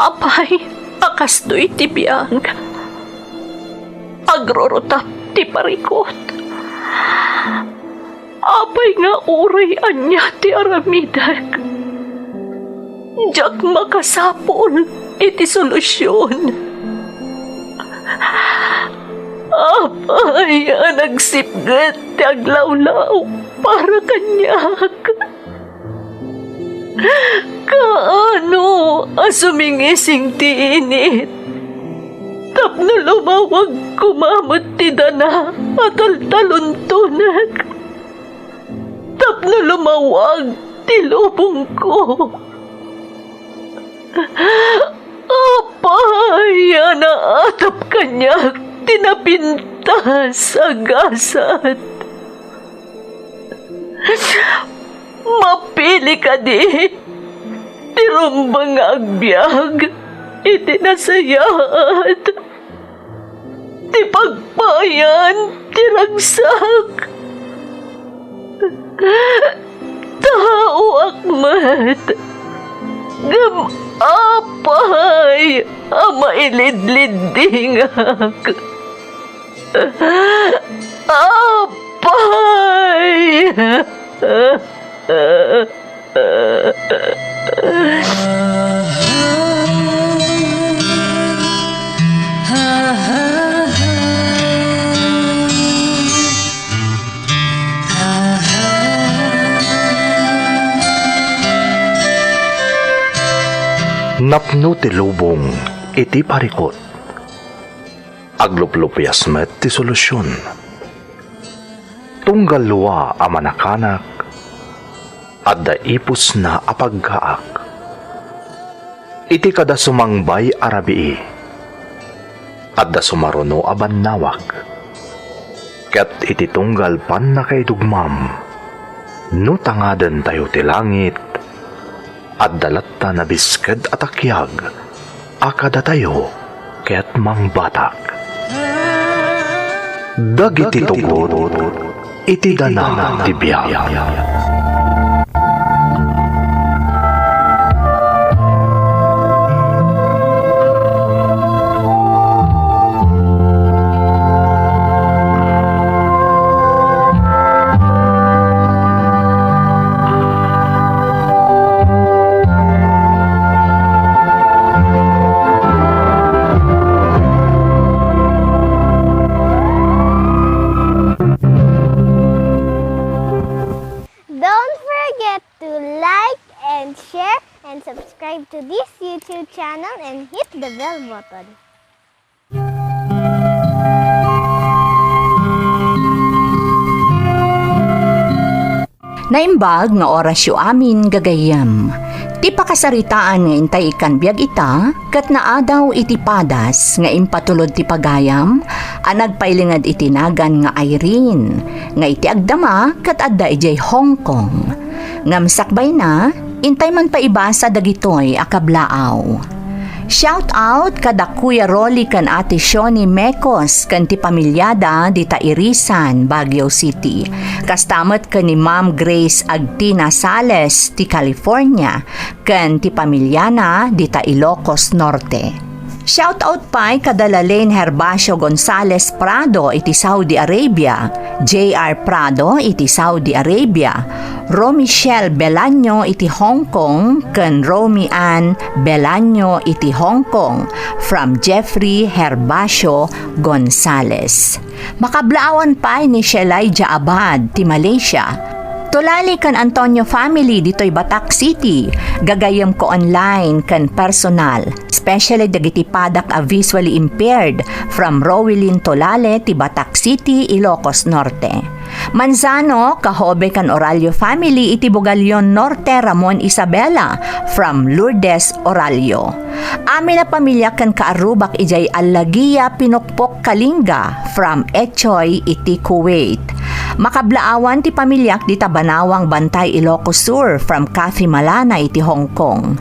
Apay, akastoy ti biyang. Agrorotap ti parikot. Apay nga uray anya ti aramidak. Diyak makasapol iti solusyon. Apay, nagsipgat ti aglawlaw para kanyak. Kaano asumingising ti init? Tapno lumawag kumamot ti dana at altaluntunag. Tapno lumawag ti lubong ko. Apay, naatap kanyak tinapintas agasat. Mapili ka di, tirumbang agbyag, itinasayat, ti pagpayan, tiragsak. Tao akmat, apay, mailidlidingak. Apay! Napno ti lubong iti parikot. Agluplupyas met ti solusyon. Tunggal luwa a manakanak at daipos na apagkaak. Iti kada sumangbay arabii at da sumaruno aban nawak. Ket iti tunggal pan na kay dugmam no tangaden tayo ti langit at dalatta na bisked at akyag akada tayo ket mangbatak. Dagiti tugot iti dana ti biyag. Subscribe to this YouTube channel and hit the bell button. Naimbag nga orasyo amin gagayam. Ti pakasaritaan nga intay ikan biag ita, kat naadaw iti padas nga impatulod ti pagayam, nagpailingad itinagan nga Irene, nga iti agdama kat adda ijay Hong Kong. Ngamsakbay na, intay man pa ibasa dagitoy akablaaw. Shout out kada Kuya Rolly kan Ate Shoni Mecos kan ti pamilyada di Tairisan, Baguio City. Kastamat kan ni Ma'am Grace Agtina Sales ti California kan ti pamilyana di Ilocos Norte. Shout out pa kada Lalaine Herbacio Gonzales Prado iti Saudi Arabia, JR Prado iti Saudi Arabia, Romichelle Belaño iti Hong Kong, ken Romy Ann Belaño iti Hong Kong, from Jeffrey Herbacio Gonzales. Makablaawan pa ni Shelaija Abad ti Malaysia. Tulali kan Antonio family dito'y Batak City, gagayam ko online kan personal, especially dagiti padak a visually impaired from Rowelyn Tolale ti Batak City, Ilocos Norte. Manzano, kahobe kan Oralio family iti Bugalyon Norte, Ramon Isabela from Lourdes Oralio. Amin na pamilya kan kaarubak ijay Allagia Pinokpok Kalinga from Echoy iti Kuwait. Makablaawan ti pamilyak di Tabanawang Bantay Ilocos Sur from Cathy Malana iti Hong Kong.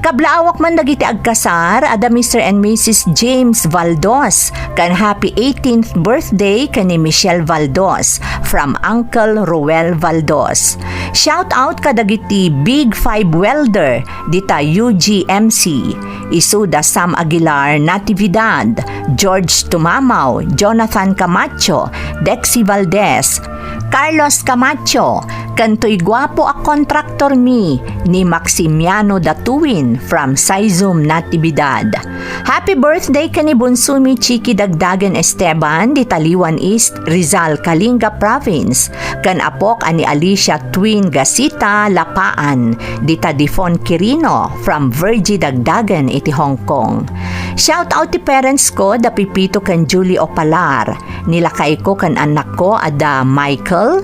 Kablaawak man dagiti agkasar, ada Mr. and Mrs. James Valdos, kan happy 18th birthday kan ni Michelle Valdos from Uncle Ruel Valdos. Shout out kadagiti Big 5 Welder, dita UGMC, Isuda Sam Aguilar Natividad, George Tumamaw, Jonathan Camacho, Dexy Valdez, Carlos Camacho, kantoy gwapo a kontraktor mi ni Maximiano Datuin from Saizum Natividad. Happy birthday kani bunso mi Chiki Dagdagan Esteban di Taliwan East, Rizal, Kalinga Province. Kan apok ani Alicia Twin Gasita Lapaan di Tadifon Quirino from Virgie Dagdagan iti Hong Kong. Shout out ti parents ko da Pipito kan Julie Opalar, nilakay ko kan anak ko ada Michael,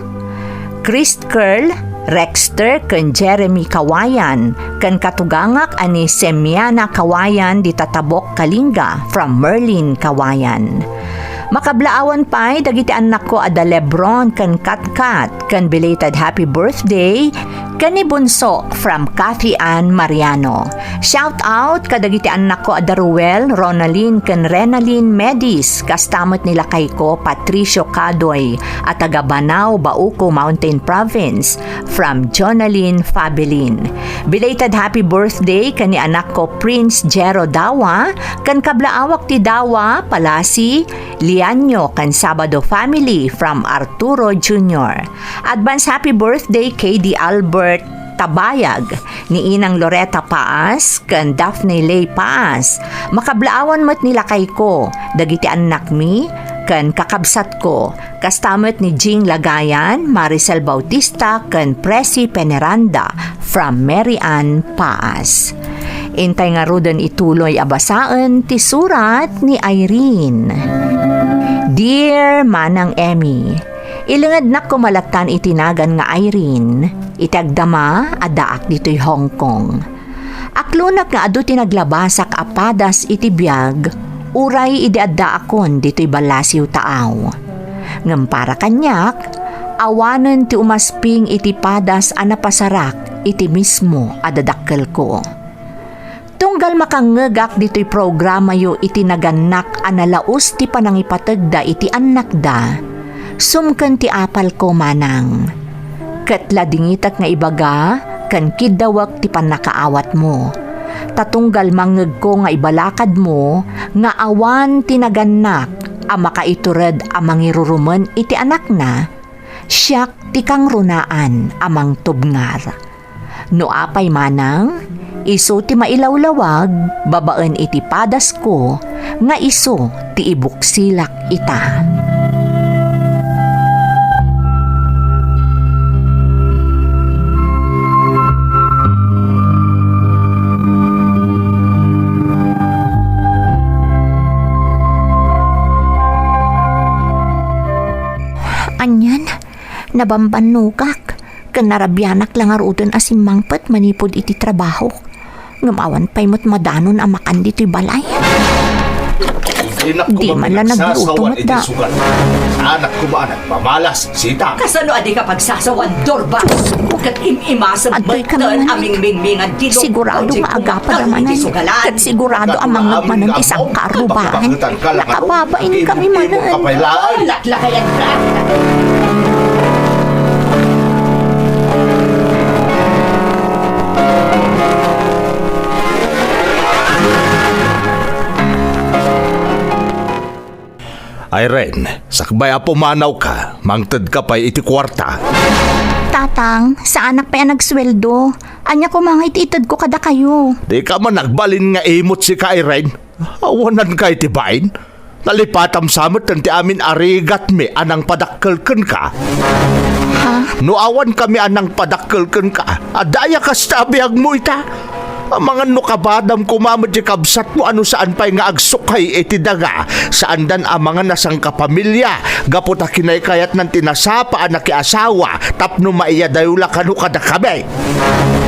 Chris Curl, Rexter kan Jeremy Kawayan, kan katugangak ani Semiana Kawayan di Tatabok Kalinga from Merlin Kawayan. Makablaawan pa'y dagiti anak ko ada Lebron kan Katkat kan belated happy birthday kani bunso from Cathy Ann Mariano. Shout out kadagiti anak ko ada Ruel, Ronalyn kan Renalyn Medis, kastamot nila kay ko Patricio Cadoy at taga Banao, Bauco Mountain Province from Jonalyn Fabelin. Belated happy birthday kani anak ko Prince Jero Dawa kan kablaawak ti Dawa Palasi Lianyo kan Sabado family from Arturo Jr. Advance happy birthday KD Albert Tabayag ni Inang Loretta Paas kan Daphne Lay Paas. Makablaawan mo't nila kay ko dagiti anak mi kan kakabsat ko kastamot ni Jing Lagayan, Maricel Bautista kan Presi Peneranda from Mary Ann Paas. Intay nga rudan ituloy abasaan ti surat ni Irene. Dear Manang Emmy, ilingad na kumalatan itinagan nga Irene, itagdama adaak dito'y Hong Kong. Aklunak nga adu tinaglabasak apadas iti biyag, uray idiadda akon dito'y balasiw taaw. Ngam para kanyak, awanan ti umasping iti padas anapasarak iti mismo adadakkel ko. Tunggal makangegak dito'y programa yo iti naganak analaos ti panangipatagda iti anak da, sumken ti apal ko manang. Katla dingitak nga ibaga, kan kidawak ti panakaawat mo. Tatunggal mangeg ko nga ibalakad mo, nga awan ti naganak, ama kaitured amang irurumen iti anak na, siyak ti kang runaan amang tubngar. No apay manang, iso ti mailawlawag, babaan iti padas ko, nga iso ti ibuksilak ita. Anyan, nabambanugak, kanarabyanak lang arudan asimangpet manipod iti trabaho. Ngamawan pa'y mo't madanon amakan dito'y balay. Di man lang nagluto mo't da. Anak ko ba nagmamalas, sita? Kasano adi ka pagsasawan, Dorbas? Kat imasab Adoy ka batan naman. aming mingmingan tilog. Sigurado maagapan naman kat sigurado amang nagmanan isang karubahan. Nakababain kami manan. Laklakayan ka. Irene, sakbay apo manaw ka, mangted ka pa'y iti kwarta. Tatang, sa anak pa yan nagsweldo. Anya ko mga ititad ko kada kayo. Di ka man nagbalin nga imot si ka Irene. Awanan ka iti bain. Nalipatam samot ti amin arigat mi anang padakkelken ka. Ha? No awan kami anang padakkelken ka, adaya ka sa abiyag mo ita. Ang mga nukabadam kumamad di kabsat mo ano saan pa'y nga agsukay iti daga, saan dan ang mga nasang kapamilya, gapot a kinaykayat ng tinasapa anak asawa, tapno maiya dayula kanu kada kabay.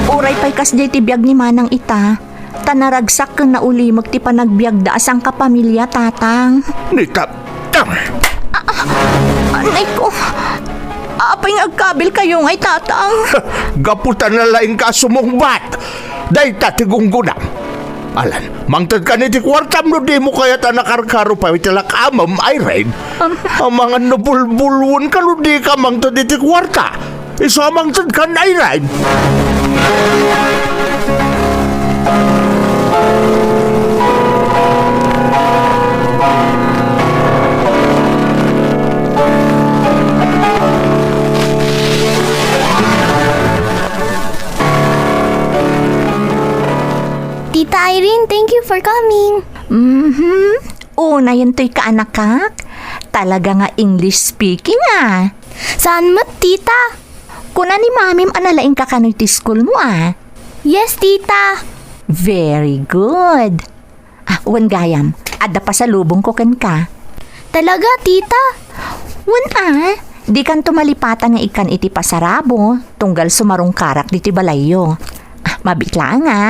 Uray pa'y kas di tibiyag ni manang ita. Tanaragsak kang nauli magti panagbiag da asang kapamilya, tatang. Nita, Anay ko. Apay nga agkabil kayo ngay, tatang. gaputan na laing ka sumungbat. Day tatigunggunam. Alan, mangtad ka ni ti kwartam no di mo kaya ta nakarkaro pa itilak amam ay rain. Ang mga nabulbulwon ka no di ka mangtad iti kwarta. Isa mangtad ka na ay rain. Tita Irene, thank you for coming. Una yun to'y kaanakak. Talaga nga English speaking Saan mo, tita? Kuna ni mamim analaing ka kanoy ti school mo Yes, tita. Very good. Wan gayam, adda pa sa lubong ko kan ka. Talaga, tita? Wan di kan tumalipatan nga ikan iti pasarabo, tunggal sumarong karak diti balayo. Mabitla nga.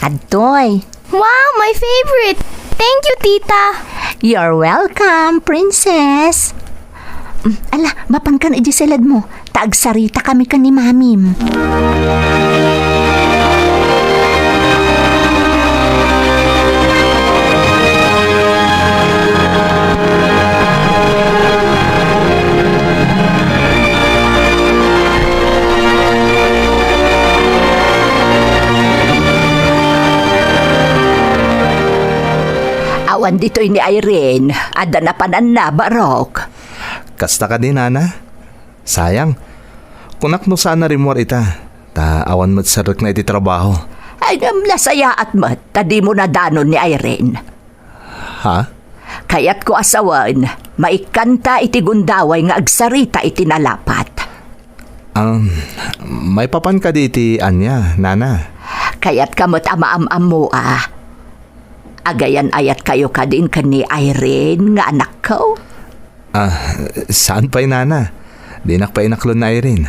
Adoy. Wow, my favorite. Thank you, tita. You're welcome, princess. Ala, mapangkan iji salad mo. Taagsarita kami kan ni mamim. Awan dito'y ni Irene. Ada na panan na, Barok. Kasta ka din, Nana. Sayang. Kunak no sana rimor ita. Ta awan mo't sarok na iti trabaho. Ay, lasaya at mat. Tadi mo na danon ni Irene. Ha? Kaya't ko asawan, maikanta iti gundaway nga agsarita iti nalapat. May papan ka di iti Anya, Nana. Kaya't kamot ama-am-am mo Agayan ayat kayo ka din ka ni Irene nga anak ko. Saan pa'y, Nana? Di nakpa'y naklon na Irene.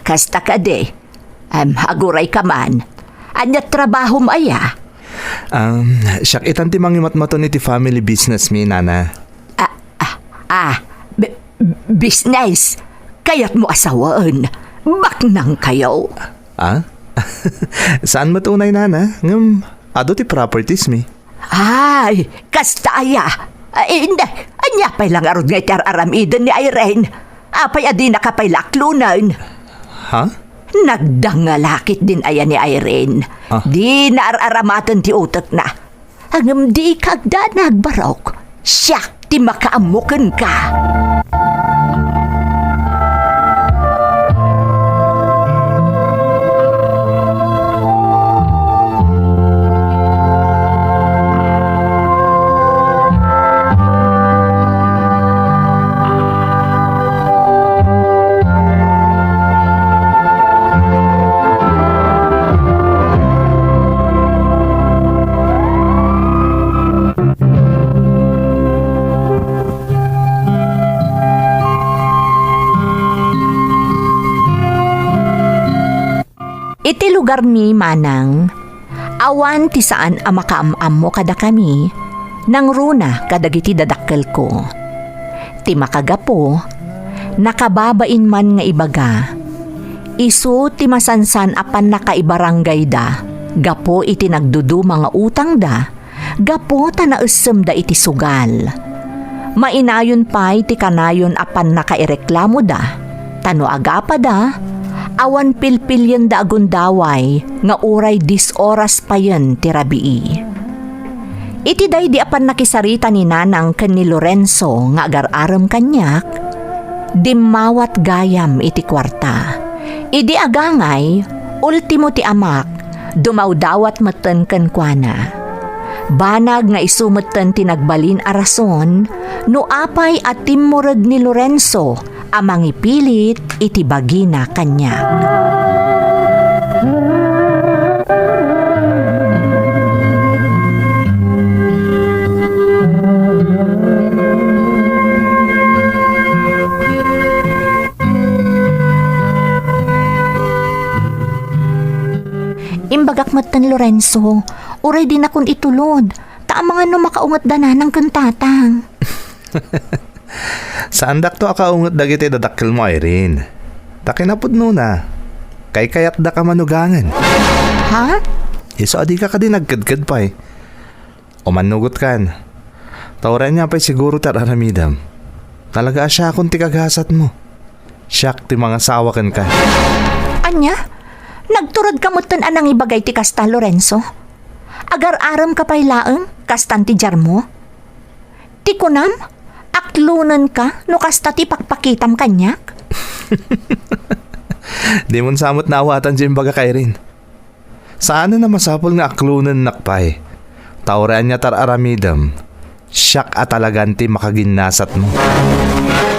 Kasta ka di. Aguray ka man. Anyat trabaho mo Siyak itan ti mangimat-mato ni ti family business mi, Nana. Business. Kaya't mo asawaan. Baknang kayo. Saan matunay, Nana? Ado ti properties mi. Ay, kasta hindi. Anya pa'y lang arod nga iti aramiden ni Irene. Apay adi nakapay laklunan. Ha? Nagdangalakit din ni Irene. Di naararamatan ti utak na. Hangam di kagda nagbarok. Siyak ti makaamukan ka. Iti lugar mi manang, awan ti saan makaam-am mo kada kami, nang runa kadagiti dadakkel ko. Ti makagapo, nakababain man nga ibaga, isu ti masansan apan nakaibarangay da, gapo iti nagdudu mga utang da, gapo ta nausem da iti sugal. Mainayon pa iti kanayon apan nakaireklamo da, tano agapa da, awan pilpilyan da agundaway nga uray 10 oras pa yan ti rabii. Iti day di apan nakisarita ni Nanang ken ni Lorenzo nga agar-aram kanyak, dimawat gayam iti kwarta. Idi agangay, ultimo ti amak, dumawdawat meten ken kuana. Banag nga isumeten ti nagbalin a rason, no apay at timmurag ni Lorenzo, amang ipilit iti bagina kanyak. Imbagak matan Lorenzo, uray din akong itulod, taamang ano makaungat danan ng kantatang. Saan dak to akaungot dagiti dadakkel mo, Irene? Takinapod no na. Kay kayat da ka manugangan. Ha? Iso adi ka din nagkadkad pa eh. O manugot kan. Tawran niya pa'y siguro tararamidam. Talaga siya akong tikagasat mo. Siyak ti mga sawakan ka. Anya? Nagturod ka mo anang ibagay ti kasta, Lorenzo? Agar-aram ka pa'y laeng, kastan ti jar mo? Ti kunam, aklunan ka, no kasta ti pakpakitam kanyak? Di mon samot na awatan dyan baga kay rin. Saan na masapol nga aklunan nakpay? Tawran niya tararamidam. Siyak at talagan ti makaginasat mo.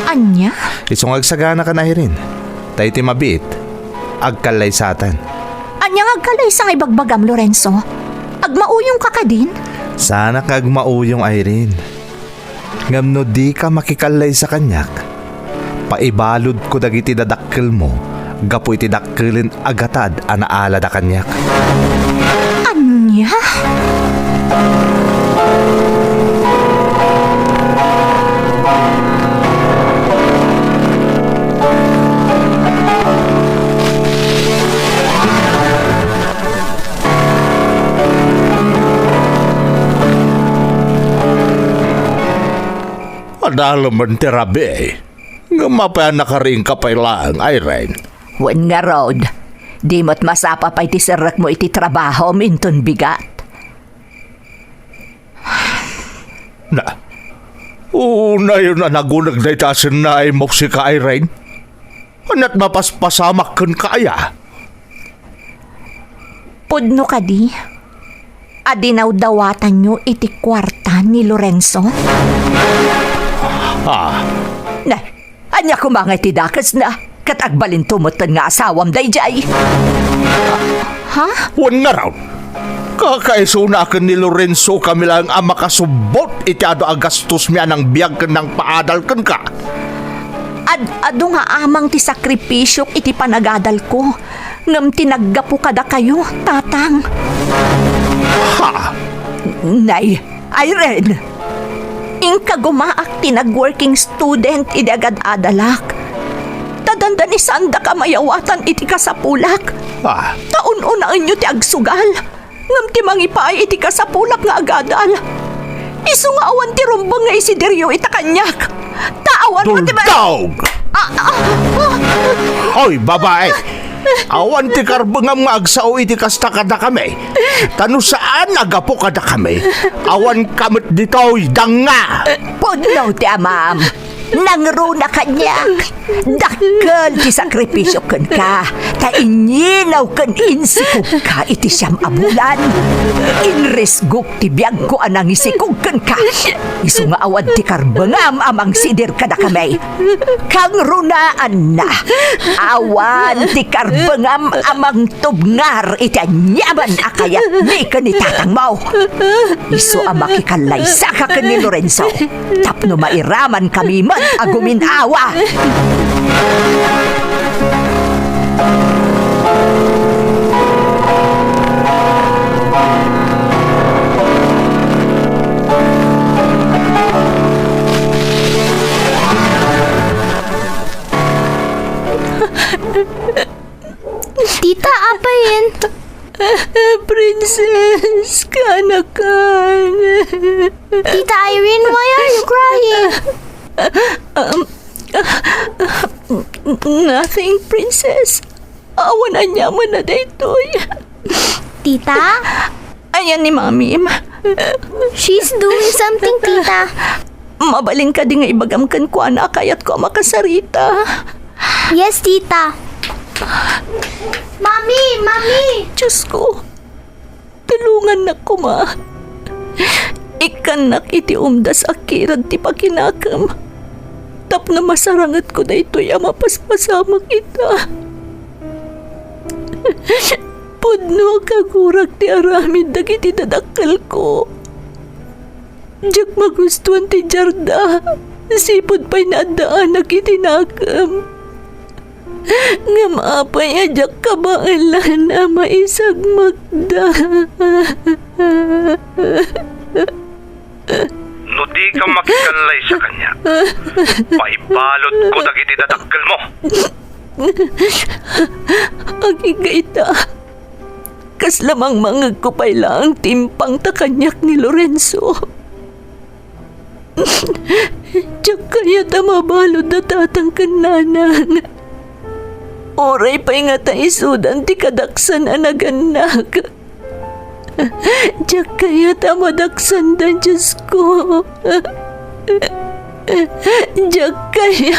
Anya? Isong agsagana ka na rin. Tayo ti mabit. Agkalay satan. Anya agkalay sang ibagbagam, Lorenzo? Agmauyong ka ka din? Sana kag mauyong ay rin. Ngam no di ka makikalay sa kanyak. Paibalod ko dagiti dadakkel mo. Gapo iti dakkelin agatad anaala da kanyak. Anya? Adalaman ti rabi eh. Nga mapaya nakaring kapay lang ay rin. Wen nga road, di mo't masapa pa iti sirak mo iti trabaho minton bigat. Na, una yun na nagunag na itasin na ay moksi ka ay rin. Anat mapaspasamak kan kaya. Pudno ka di? Adinaw dawatan nyo iti kwarta ni Lorenzo? Na, anya kumangay ti dakas na, katagbalin tumutan nga asawam dayjay. Ha? Wan nga raw. Kakaisunakan ni Lorenzo kami lang ang makasubot iti ado agastos mi anang biyag kan ng paadal kan ka. Ado nga amang ti sakripisyok iti panagadal ko. Ngam tinaggapo kada kayo, tatang. Ha? Nay, Irene. Ingka gumaak tinag-working student iti agad adalak. Tadanda ni sanda ka mayawatan iti kasapulak. Ah, Taon-unaan nyo ti agsugal. Ngam ti mangipaay iti kasapulak nga agadal. Isu nga awan ti rumbang nga isideryo itakanyak. Taawan mo ti ba? Duldaog! Hoy, babae! Awan ti karbangam nga agsaw iti kasta kada kami. Tano saan agapo kada kami? Awan kamot dito'y danga! Puno ti amam. Nangruna kanyak. Dakkel ti sakripisyo kan ka. Ta inyinaw kan insikog ka iti siyam abulan. Inresgok ti biyag ko anang isikog kan ka. Isu nga awad ti karbangam amang sidir kada kamay. Kang runaan na. Awan ti karbangam amang tubngar iti anyaman akayat ni kanitatang mo. Isu amakikalay saka kan ni Lorenzo. Tapno mairaman kami man aguminawa. Tita, apa yan? Princess, kanakan. Tita Irene, why are you crying? Nothing, princess. Awan anyaman na daytoy. Tita? Ayan ni Mami. She's doing something, Tita. Mabaling ka di nga ibagamkan ko anak kayat ko makasarita. Yes, Tita. Mami! Mami! Diyos ko, tulungan na ko ma. Ikanak iti umdas akirad ti pakinakam. Tapno masarangat ko na ito'y mapaspasama kita. Pudno kagurak ti aramid dagiti dadakkel ko. Diyak magustuhan ti Jarda. Sipod pa'y naadaan na kitinakam. Nga maapay adyak kabailan na maisag magda. No di ka makikalay sa kanya, paibalot ko dagiti dadakkel mo. Agigayta. Kas lamang mangag ko pa'y lang timpang takanyak ni Lorenzo. Diyak kaya tamabalod na tatangkan nanang. Oray pa'y nga ta isudan ti kadaksan anaganak. Diyak kaya tamadaksan dan Diyos ko. Diyak kaya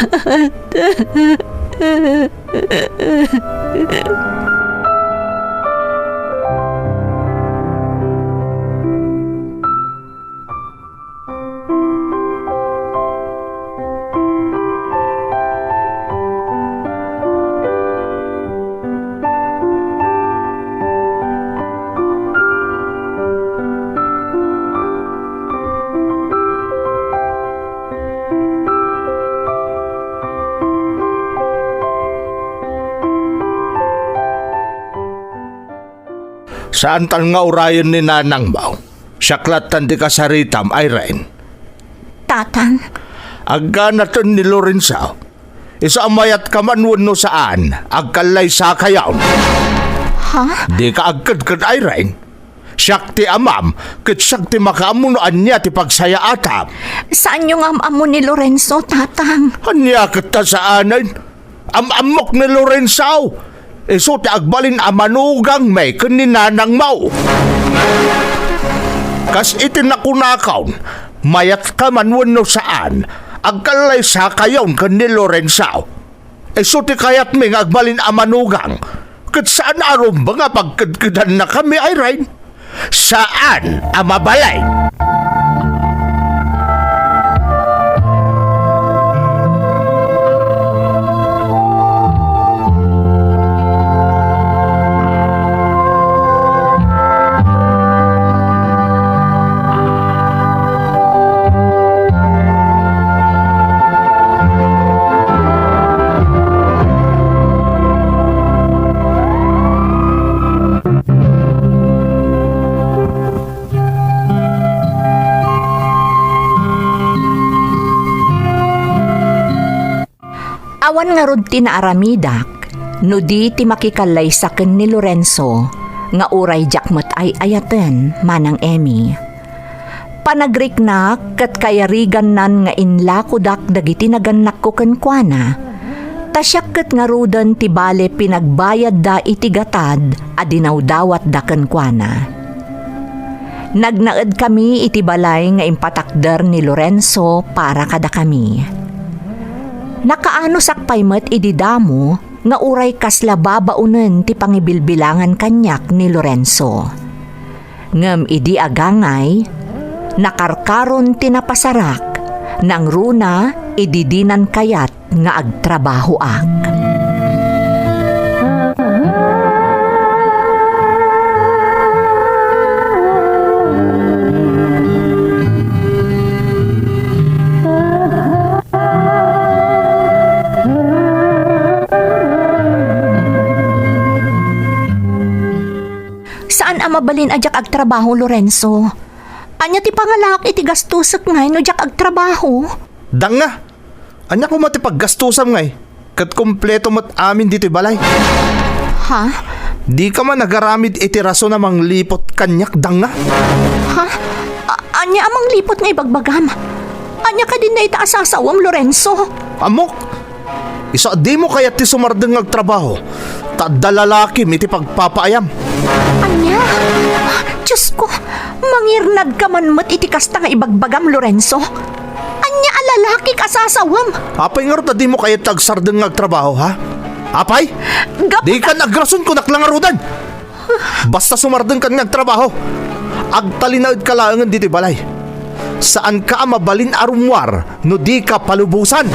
Saan tan nga urayan ni nanang baw? Siyaklatan di kasaritam, Irene. Tatang, Agka natin ni Lorenzo. Isa amayat ka man no saan, agkalay sa kayaw. ha? Di ka agkad Irene. Siyak ti amam, kat siyak ti makaamunoan niya ti pagsaya atap. Saan yung amo ni Lorenzo, tatang? Anya kita saanan? Amok ni Lorenzo. Iso ti agbalin amanugang may kaninanang mau. Kas itinakunakaw, mayat ka man no saan, agkalay sa kayaw ni Lorenzo. Iso ti kayat may agbalin amanugang. Kat saan arom ba nga pagkadkadan na kami, Irene? Saan amabalay? Awan nga rod ti naaramidak, no di ti makikalay sa ken ni Lorenzo, nga uray jakmat ay ayaten, manang Emmy. Panagriknak kat kayarigan nan nga inlakodak dagiti naganak ko kenkwana, tasyak ket nga rudan ti bale pinagbayad da iti gatad adinawdawat da kenkwana. Nagnaed kami iti balay nga impatakder ni Lorenzo para kada kami. Nakaano sakpay met ididamo nga uray kasla babaunen ti pangibilbilangan kanyak ni Lorenzo. Ngem idi agangay, nakarkaron ti napasarak, nang runa ididinan kayat nga agtrabaho ak. Saan amabalin ajak agtrabaho, Lorenzo? Anya ti pangalak iti gastusak ngay no jak agtrabaho? Dang nga. Anya ko matipaggastusam ngay. Kat kompleto mat amin dito balay. Ha? Di ka man nagaramid iti raso na manglipot kanyak dang nga. Ha? Anya amang lipot nga ibagbagam? Anya ka din na itaasasawam, Lorenzo? Amok. Isa di mo kaya ti sumardeng agtrabaho. Tadalalaki iti pagpapaayam. Anya? Diyos ko, mangirnad ka man mat iti kasta nga ibagbagam, Lorenzo. Anya alalaki ka sasawam? Apay nga rin di mo kaya tagsardeng agtrabaho, ha? Apay? Di ka nagrason ko naklangarudan. Basta sumardeng ka nagtrabaho. Agtalinaid ka laangan dito balay. Saan ka mabalin arumwar no di ka palubusan?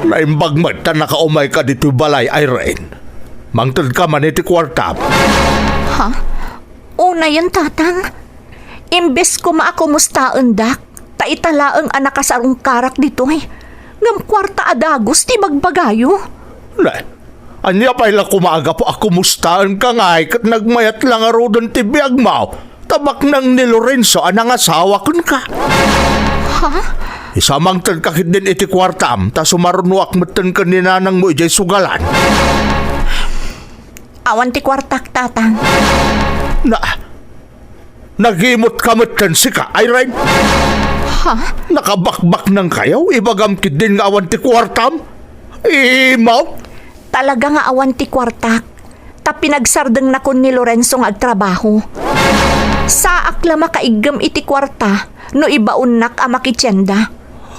Naimbagmat na nakaumay ka dito balay, Irene. Mangtod ka man iti kwarta. Ha? Una yan, tatang. Imbes ko maakumustaen dak, taitalaang anak kasarong karak dito eh. Ngam kwarta adagos ti bagbagayo. Na, anya pa ila kumaga po ako mustaan ka nga kat nagmayat lang aro doon ti biyag mo. Tabak nang ni Lorenzo anang asawa kun ka. Ha? Isamang tan kakit din iti kwartam ta sumarunuak matan ka ni nanang mo ijay sugalan. Awan ti kwartak tatang. Na, nagimot ka matan si ka, Irene. Ha? Nakabakbak ng kayaw, ibagam kit din nga awan ti kwartam. Imaw. Talaga nga awan ti kwartak. Ta pinagsardeng na kun ni Lorenzo nga agtrabaho. Saak la makaigam iti kwarta no ibaunnak a makitsyenda.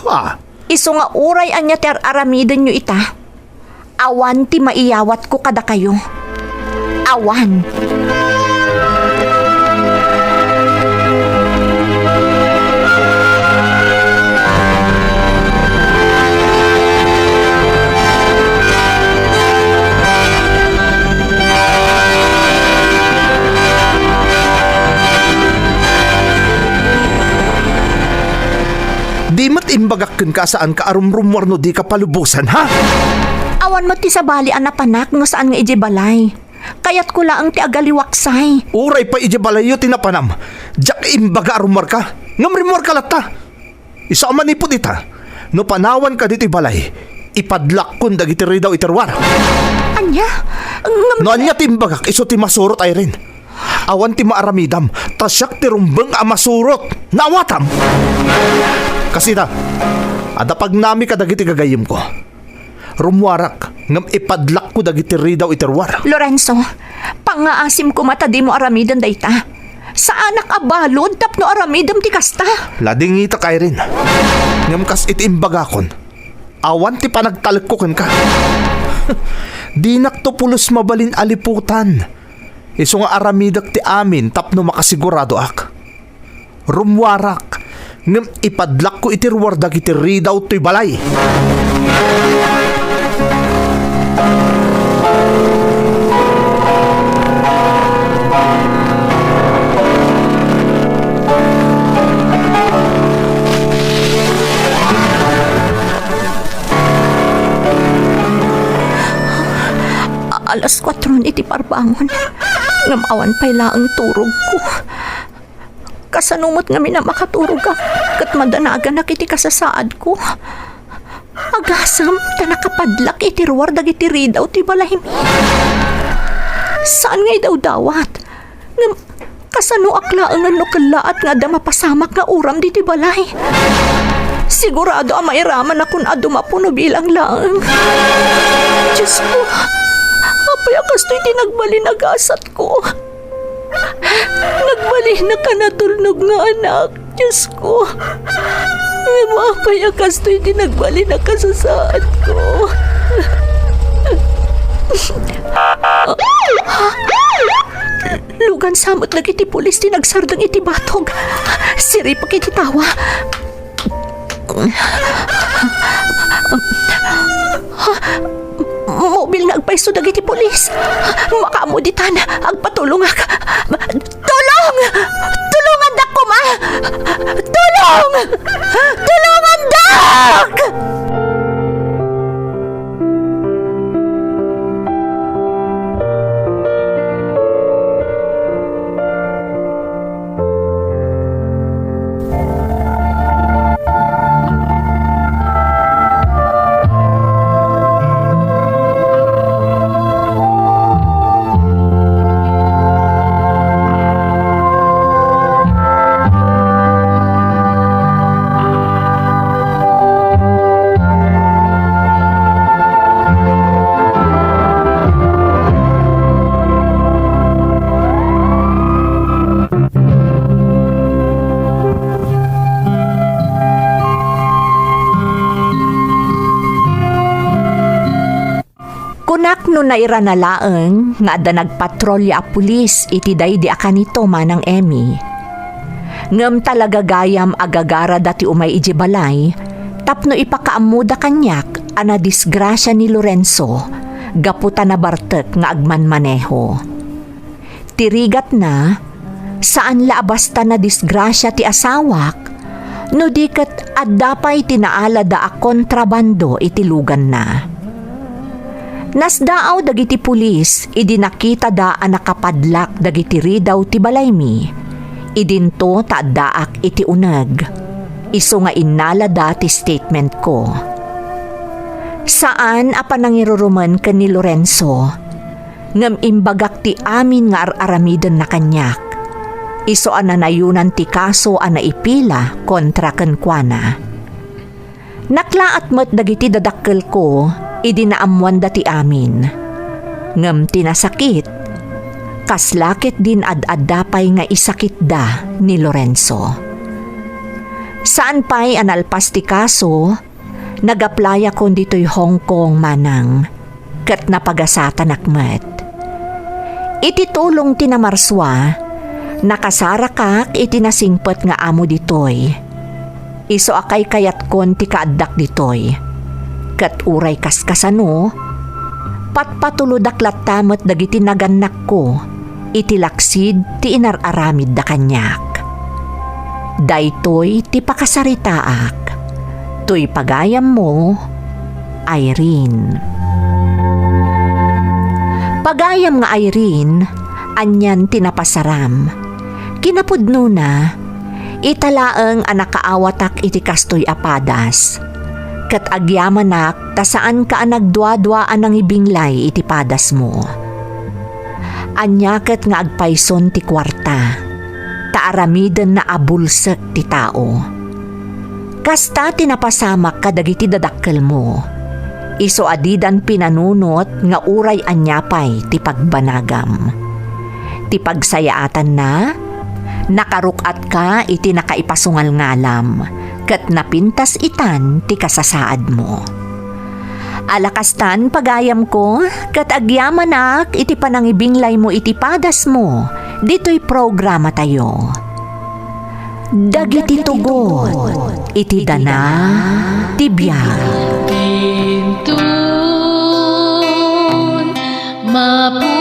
Ah, Iso nga uray anya ti aramiden nyo ita. Awan ti maiyawat ko kada kayo. Awan. di mat imbagakken ka saan ka arumrumwar no di ka palubusan, ha? Awan mo ti sabali anapanak no saan nga iji balay. Kayat ko laang ti agaliwaksay. Uray pa ijabalayo tinapanam. Diyak imbaga arumar ka. Ngamrimwar ka lata. Isa manipod ita. No panawan ka dito balay. Ipadlak kun dagiti daw iterwar. Anya? No anya timbagak iso ti masurot ay rin. Awan ti maaramidam. Tasyak ti rumbeng a masurot. Nawatam. Kasi ta, ada pag nami ka dagiti gagayim ko. Rumwarak, ngam ipadlak ko dagiti daw iterwar. Lorenzo, pangaasim ko mata di mo aramidan dayta. Sa anak abalod tapno aramidam ti kasta. Lading ita kay rin. Ngam kas itimbaga kon. Awan ti panagtalikukan ka. Di naktupulos mabalin aliputan. Iso nga aramidak ti amin tapno makasigurado ak. Rumwarak, ngam ipadlak ko itirwar dagiti daw to'y balay. Alas 4 iti parbangon. Ngam awan pa'y laang turog ko. Kasanumot nga mina makaturog ka. Kat madanagan na kiti kasasaad ko. Agasam ta nakapadlak iti ruwar dagiti ridaw ti balahimi. Saan nga'y daw dawat? Ngam kasano aklaangan no kalaat nga da mapasamak nga uram diti balay. Sigurado ang mairaman na kung adumapuno bilang laang. Diyos ko, apay akas to'y tinagbali nagasat ko. Nagbali na ka natulnog nga anak. Diyos ko, apay akas to'y tinagbali na kasasaad ko. Lugan samot lagi ti pulis tinagsardang iti batog. Siri pa kiti tawa. Mobil nga agpaiso dagiti polis. Makamuditan, agpatulong ak. Tulong! Tulungan dak ko, ma! Tulong! Tulungan dak! Kunak no naira na laeng nga da nagpatrolya a pulis iti daydi akanito manang Emmy. Ngem talaga gayam agagara dati umay iji balay tapno ipakaamuda kanyak ana disgrasya ni Lorenzo gaputa na bartek nga agmanmaneho. Tirigat na saan la basta na disgrasya ti asawak no diket at dapay tinaala da a kontrabando iti lugan na. Nasdaaw dagiti pulis, idi nakita da a nakapadlak dagiti ridaw ti balaymi, idinto taaddaak iti uneg. Iso nga inala da ti statement ko. Saan a panangiruruman ken ni Lorenzo, ngem imbagak ti amin nga ar-aramiden na kanyak. Iso a nanayunan ti kaso a naipila kontra kenkwana. Naklaat met dagiti dadakkel ko, idi naamuan da ti amin. Ngem tinasakit, kaslakit din ad-addapay nga isakit da ni Lorenzo. Saan pa'y analpas ti kaso, nagaplaya ko dito'y Hong Kong manang, kat napagasatan akmet. Iti tulong tinamarswa, nakasarakak iti nasingpet nga amo ditoy. Iso akay kayat kon ti kaaddak ditoy. Kat uray kaskasano, patpatuludak latamet dagiti naganak ko, iti laksid ti inararamid da kanyak. Daytoy ti pakasaritaak, tuy pagayam mo, Irene. Pagayam nga Irene, anyan tinapasaram. Kinapudno na, italaeng anakaawatak iti kastoy apadas. Kat agyamanak ta saan ka nagdwa-dwaan ng ibinglay iti padas mo. Anyaket nga agpayson ti kwarta, taaramiden na abulsek ti tao. Kasta tinapasamak kadagiti dadakkel mo, iso adidan pinanunot nga uray anyapay ti pagbanagam. Ti pagsayaatan na, nakarukat ka iti nakaipasungal ngalam, kat napintas itan ti kasasaad mo. Alakastan pagayam ko, kat agyamanak iti panangibinglay mo iti padas mo, dito'y programa tayo. Dagiti tugot, iti dana, tibiyag. Pintun, mapu